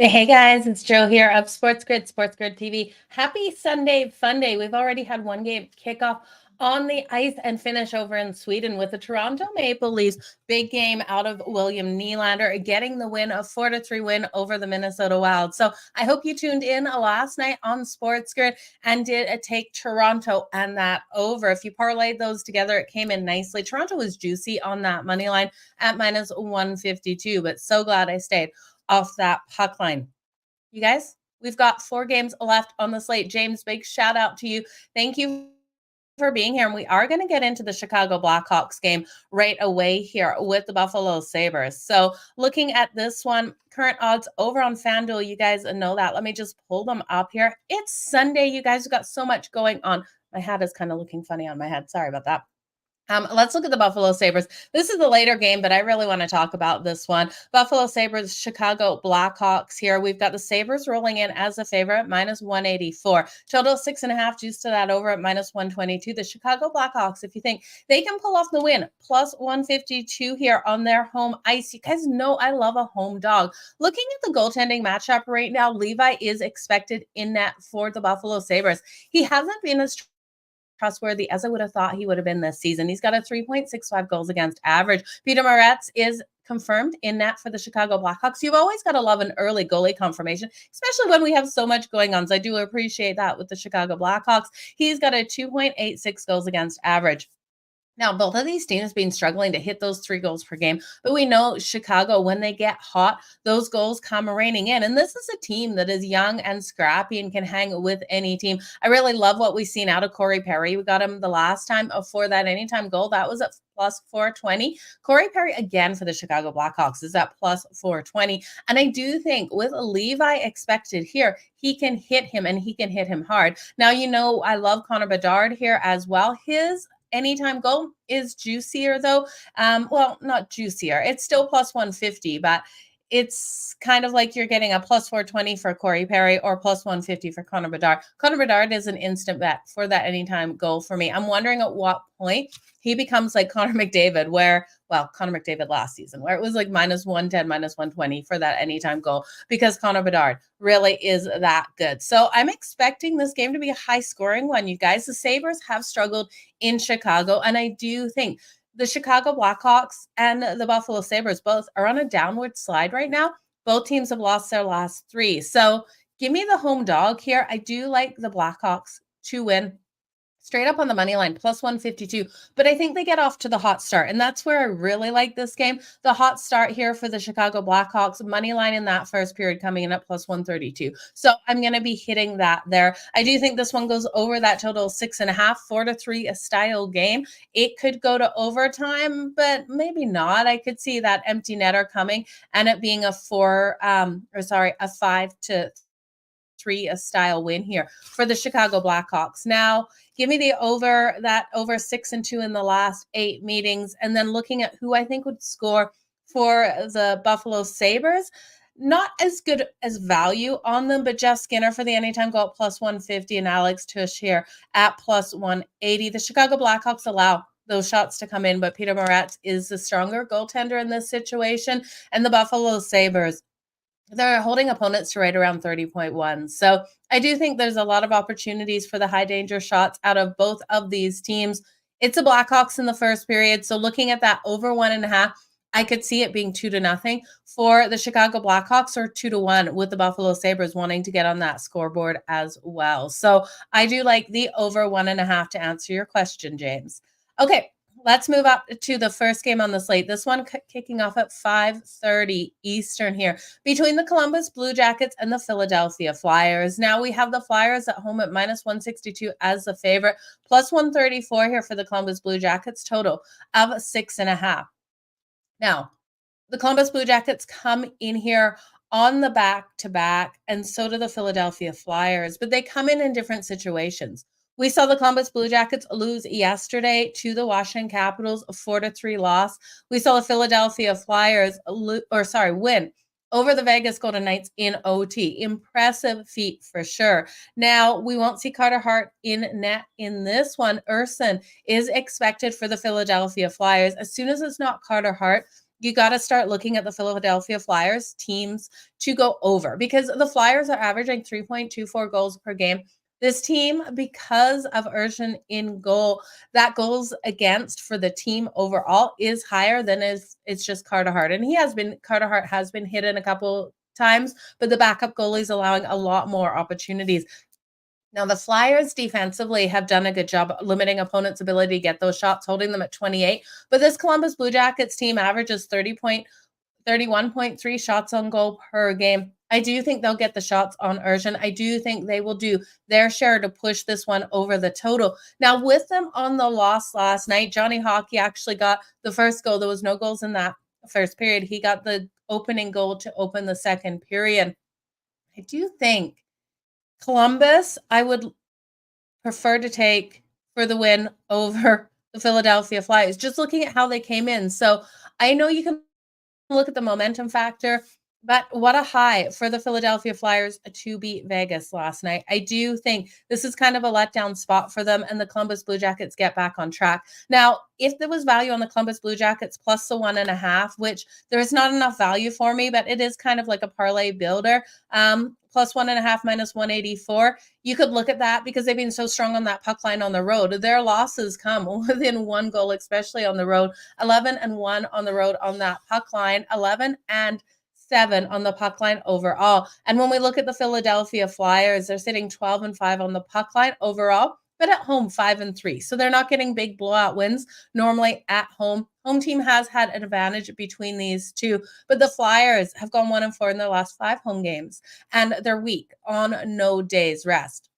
Hey guys, it's Joe here of SportsGrid TV. Happy Sunday Fun Day. We've already had one game kickoff on the ice and finish over in Sweden with the Toronto Maple Leafs. Big game out of William Nylander getting the win, a 4-3 win over the Minnesota Wild. So I hope you tuned in last night on SportsGrid and did take Toronto and that over. If you parlayed those together, it came in nicely. Toronto was juicy on that money line at minus 152, but so glad I stayed off that puck line. You guys, we've got 4 games left on the slate. James, big shout out to you. Thank you for being here. And we are going to get into the Chicago Blackhawks game right away here with the Buffalo Sabres. So looking at this one, current odds over on FanDuel, you guys know that. Let me just pull them up here. It's Sunday. You guys have got so much going on. My hat is kind of looking funny on my head. Sorry about that. Let's look at the Buffalo Sabres. This is the later game, but I really want to talk about this one. Buffalo Sabres, Chicago Blackhawks here. We've got the Sabres rolling in as a favorite, minus 184. Total 6.5, juice to that over at minus 122. The Chicago Blackhawks, if you think they can pull off the win, plus 152 here on their home ice. You guys know I love a home dog. Looking at the goaltending matchup right now, Levi is expected in net for the Buffalo Sabres. He hasn't been as trustworthy as I would have thought he would have been this season. He's got a 3.65 goals against average. Peter Moretz is confirmed in net for the Chicago Blackhawks. You've always got to love an early goalie confirmation, especially when we have so much going on. So I do appreciate that with the Chicago Blackhawks. He's got a 2.86 goals against average. Now, both of these teams have been struggling to hit those 3 goals per game, but we know Chicago, when they get hot, those goals come raining in. And this is a team that is young and scrappy and can hang with any team. I really love what we've seen out of Corey Perry. We got him the last time for that anytime goal. That was at plus 420. Corey Perry, again, for the Chicago Blackhawks, is at plus 420. And I do think with Levi expected here, he can hit him and he can hit him hard. Now, you know, I love Connor Bedard here as well. His anytime goal is juicier though. Well, not juicier. It's still plus 150, but it's kind of like you're getting a plus 420 for Corey Perry or plus 150 for Connor Bedard. Connor Bedard is an instant bet for that anytime goal for me. I'm wondering at what point he becomes like Connor McDavid, Connor McDavid last season, where it was like minus 110, minus 120 for that anytime goal, because Connor Bedard really is that good. So I'm expecting this game to be a high scoring one, you guys. The Sabres have struggled in Chicago, and I do think the Chicago Blackhawks and the Buffalo Sabres both are on a downward slide right now. Both teams have lost their last 3. So give me the home dog here. I do like the Blackhawks to win straight up on the money line, plus 152. But I think they get off to the hot start. And that's where I really like this game. The hot start here for the Chicago Blackhawks, money line in that first period coming in at plus 132. So I'm going to be hitting that there. I do think this one goes over that total 6.5, 4-3 style game. It could go to overtime, but maybe not. I could see that empty netter coming and it being a 5-3 style win here for the Chicago Blackhawks. Now, give me the over 6-2 in the last 8 meetings. And then looking at who I think would score for the Buffalo Sabres, not as good as value on them, but Jeff Skinner for the anytime goal at plus 150 and Alex Tush here at plus 180. The Chicago Blackhawks allow those shots to come in, but Peter Moretz is the stronger goaltender in this situation. And the Buffalo Sabres, they're holding opponents to right around 30.1. So I do think there's a lot of opportunities for the high danger shots out of both of these teams. It's a Blackhawks in the first period. So looking at that over 1.5, I could see it being 2-0 for the Chicago Blackhawks, or 2-1 with the Buffalo Sabres wanting to get on that scoreboard as well. So I do like the over 1.5 to answer your question, James. Okay. Let's move up to the first game on the slate. This one kicking off at 5:30 Eastern here between the Columbus Blue Jackets and the Philadelphia Flyers. Now we have the Flyers at home at minus 162 as the favorite, plus 134 here for the Columbus Blue Jackets, total of 6.5. Now, the Columbus Blue Jackets come in here on the back-to-back, and so do the Philadelphia Flyers, but they come in different situations. We saw the Columbus Blue Jackets lose yesterday to the Washington Capitals, a 4-3 loss. We saw the Philadelphia Flyers win over the Vegas Golden Knights in OT. Impressive feat for sure. Now, we won't see Carter Hart in net in this one. Urson is expected for the Philadelphia Flyers. As soon as it's not Carter Hart, you got to start looking at the Philadelphia Flyers teams to go over because the Flyers are averaging 3.24 goals per game. This team, because of Urgent in goal, that goals against for the team overall is higher than if it's just Carter Hart. And Carter Hart has been hit in a couple times, but the backup goalie is allowing a lot more opportunities. Now, the Flyers defensively have done a good job limiting opponents' ability to get those shots, holding them at 28. But this Columbus Blue Jackets team averages 31.3 shots on goal per game. I do think they'll get the shots on Urgent. I do think they will do their share to push this one over the total. Now, with them on the loss last night, Johnny Hockey actually got the first goal. There was no goals in that first period. He got the opening goal to open the second period. I do think Columbus, I would prefer to take for the win over the Philadelphia Flyers, just looking at how they came in. So I know you can look at the momentum factor, but what a high for the Philadelphia Flyers to beat Vegas last night. I do think this is kind of a letdown spot for them, and the Columbus Blue Jackets get back on track. Now, if there was value on the Columbus Blue Jackets plus the 1.5, which there is not enough value for me, but it is kind of like a parlay builder, plus 1.5 minus 184. You could look at that because they've been so strong on that puck line on the road. Their losses come within one goal, especially on the road. 11-1 on the road on that puck line, 11-7 on the puck line overall. And when we look at the Philadelphia Flyers, they're sitting 12-5 on the puck line overall, but at home 5-3. So they're not getting big blowout wins normally at home. Home team has had an advantage between these two, but the Flyers have gone 1-4 in their last 5 home games, and they're weak on no days rest.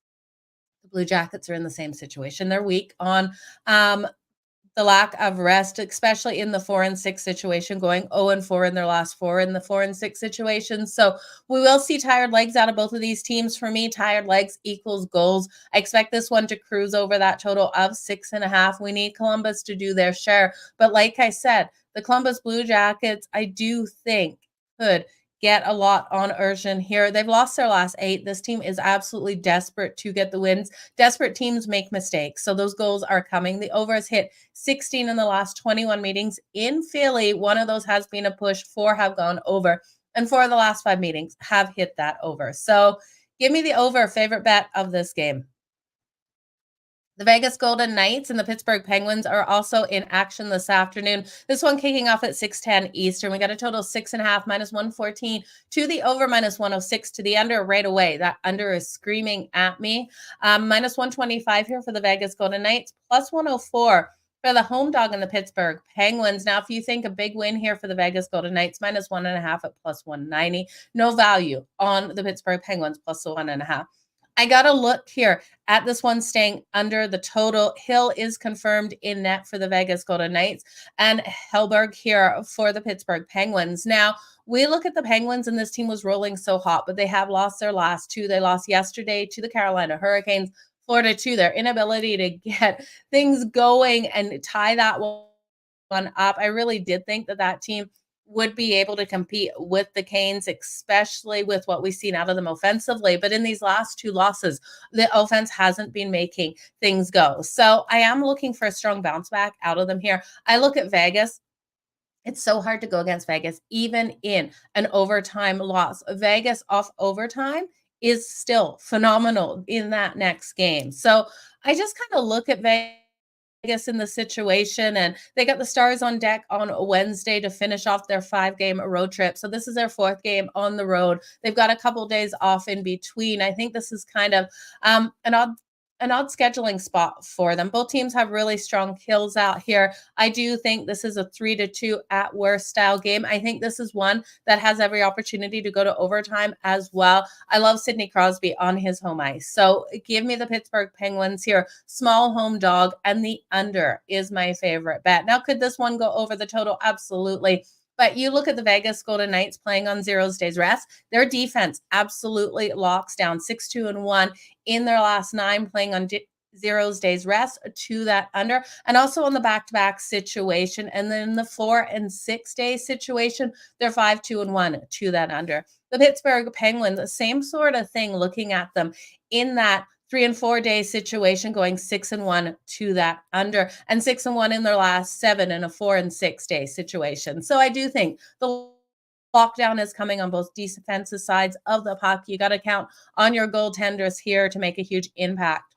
The Blue Jackets are in the same situation. They're weak on the lack of rest, especially in the 4-6 situation, going 0-4 in their last 4 in the 4-6 situation. So we will see tired legs out of both of these teams. For me, tired legs equals goals. I expect this one to cruise over that total of 6.5. We need Columbus to do their share. But like I said, the Columbus Blue Jackets, I do think could get a lot on Urgent here. They've lost their last 8. This team is absolutely desperate to get the wins. Desperate teams make mistakes, so those goals are coming. The over has hit 16 in the last 21 meetings in Philly. One of those has been a push. 4 have gone over, and 4 of the last 5 meetings have hit that over. So give me the over, favorite bet of this game. The Vegas Golden Knights and the Pittsburgh Penguins are also in action this afternoon. This one kicking off at 6:10 Eastern. We got a total 6.5 minus 114 to the over, minus 106 to the under right away. That under is screaming at me. Minus 125 here for the Vegas Golden Knights, plus 104 for the home dog in the Pittsburgh Penguins. Now, if you think a big win here for the Vegas Golden Knights, minus 1.5 at plus 190. No value on the Pittsburgh Penguins plus the 1.5. I got to look here at this one staying under the total. Hill is confirmed in net for the Vegas Golden Knights, and Hellberg here for the Pittsburgh Penguins. Now, we look at the Penguins, and this team was rolling so hot, but they have lost their last 2. They lost yesterday to the Carolina Hurricanes, Florida to their inability to get things going and tie that one up. I really did think that team would be able to compete with the Canes, especially with what we've seen out of them offensively. But in these last 2 losses, the offense hasn't been making things go. So I am looking for a strong bounce back out of them here. I look at Vegas. It's so hard to go against Vegas, even in an overtime loss. Vegas off overtime is still phenomenal in that next game. So I just kind of look at Vegas in the situation, and they got the Stars on deck on Wednesday to finish off their 5-game road trip. So this is their 4th game on the road. They've got a couple days off in between. I think this is kind of an odd scheduling spot for them. Both teams have really strong kills out here. I do think this is a 3-2 at worst style game. I think this is one that has every opportunity to go to overtime as well. I love Sidney Crosby on his home ice. So give me the Pittsburgh Penguins here. Small home dog, and the under is my favorite bet. Now, could this one go over the total? Absolutely. But you look at the Vegas Golden Knights playing on 0 days rest. Their defense absolutely locks down 6-2-1 in their last 9, playing on 0 days rest to that under, and also on the back-to-back situation. And then the 4 and 6 day situation, they're 5-2-1 to that under. The Pittsburgh Penguins, the same sort of thing, looking at them in that 3 and 4 day situation, going 6-1 to that under, and 6-1 in their last 7 in a 4 and 6 day situation. So I do think the lockdown is coming on both defensive sides of the puck. You got to count on your goaltenders here to make a huge impact.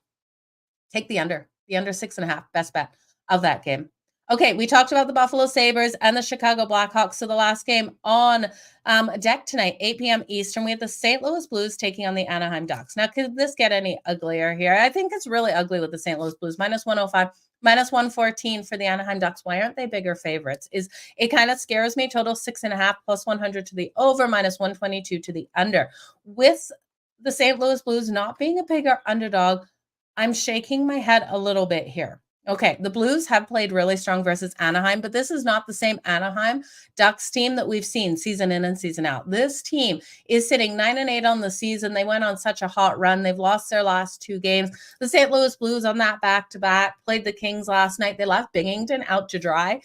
Take the under 6.5, best bet of that game. Okay, we talked about the Buffalo Sabres and the Chicago Blackhawks. So the last game on deck tonight, 8 p.m. Eastern, we have the St. Louis Blues taking on the Anaheim Ducks. Now, could this get any uglier here? I think it's really ugly with the St. Louis Blues, minus 105, minus 114 for the Anaheim Ducks. Why aren't they bigger favorites? It kind of scares me. Total 6.5, plus 100 to the over, minus 122 to the under. With the St. Louis Blues not being a bigger underdog, I'm shaking my head a little bit here. Okay, the Blues have played really strong versus Anaheim, but this is not the same Anaheim Ducks team that we've seen season in and season out. This team is sitting 9-8 on the season. They went on such a hot run. They've lost their last 2 games. The St. Louis Blues on that back-to-back played the Kings last night. They left Binghamton out to dry.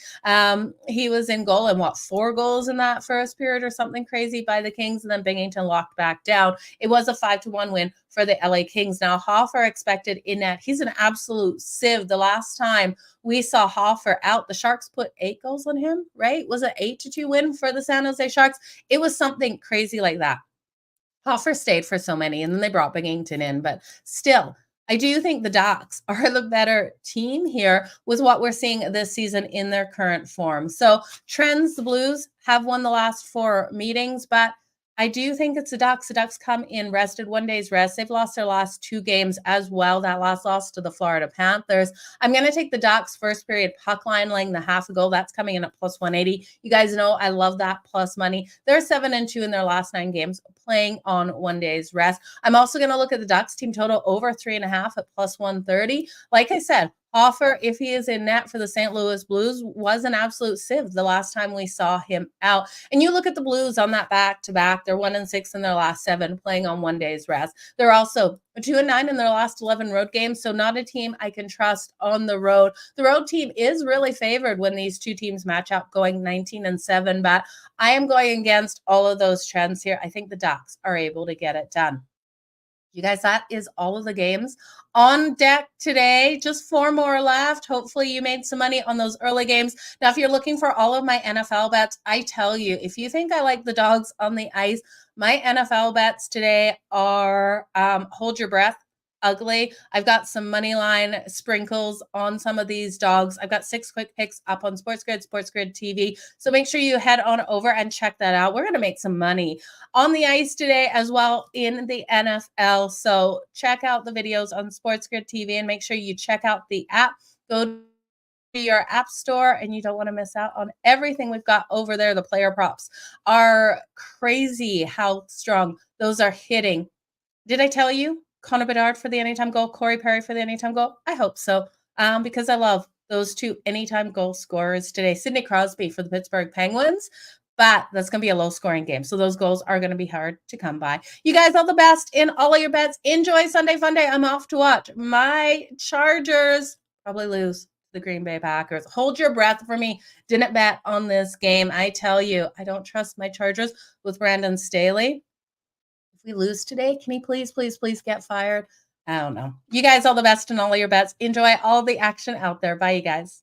He was in goal and 4 goals in that first period or something crazy by the Kings, and then Binghamton locked back down. It was a 5-1 win for the LA Kings. Now, Hofer expected in net. He's an absolute sieve. The last time we saw Hofer out, the Sharks put 8 goals on him, right? Was it 8-2 win for the San Jose Sharks? It was something crazy like that. Hofer stayed for so many, and then they brought Binghamton in, but still, I do think the Ducks are the better team here with what we're seeing this season in their current form. So trends, the Blues have won the last 4 meetings, but I do think it's the Ducks. The Ducks come in rested, 1 day's rest. They've lost their last 2 games as well. That last loss to the Florida Panthers. I'm going to take the Ducks first period puck line, laying the half a goal. That's coming in at plus 180. You guys know I love that plus money. They're 7-2 in their last 9 games, playing on 1 day's rest. I'm also going to look at the Ducks team total over 3.5 at plus 130. Like I said, Hofer, if he is in net for the St. Louis Blues, was an absolute sieve the last time we saw him out. And you look at the Blues on that back-to-back, they're 1-6 in their last 7, playing on 1 day's rest. They're also 2-9 in their last 11 road games, so not a team I can trust on the road. The road team is really favored when these 2 teams match up, going 19-7, but I am going against all of those trends here. I think the Ducks are able to get it done. You guys, that is all of the games on deck today. Just 4 more left. Hopefully you made some money on those early games. Now, if you're looking for all of my NFL bets, I tell you, if you think I like the dogs on the ice, my NFL bets today are hold your breath, ugly. I've got some money line sprinkles on some of these dogs. I've got 6 quick picks up on SportsGrid TV. So make sure you head on over and check that out. We're going to make some money on the ice today as well in the NFL. So check out the videos on SportsGrid TV and make sure you check out the app. Go to your app store, and you don't want to miss out on everything we've got over there. The player props are crazy how strong those are hitting. Did I tell you? Connor Bedard for the anytime goal, Corey Perry for the anytime goal? I hope so, because I love those 2 anytime goal scorers today. Sidney Crosby for the Pittsburgh Penguins, but that's going to be a low-scoring game, so those goals are going to be hard to come by. You guys, all the best in all of your bets. Enjoy Sunday Fun Day. I'm off to watch my Chargers probably lose to the Green Bay Packers. Hold your breath for me. Didn't bet on this game. I tell you, I don't trust my Chargers with Brandon Staley. If we lose today, can he please get fired? I don't know. You guys, all the best in all of your bets. Enjoy all the action out there. Bye, you guys.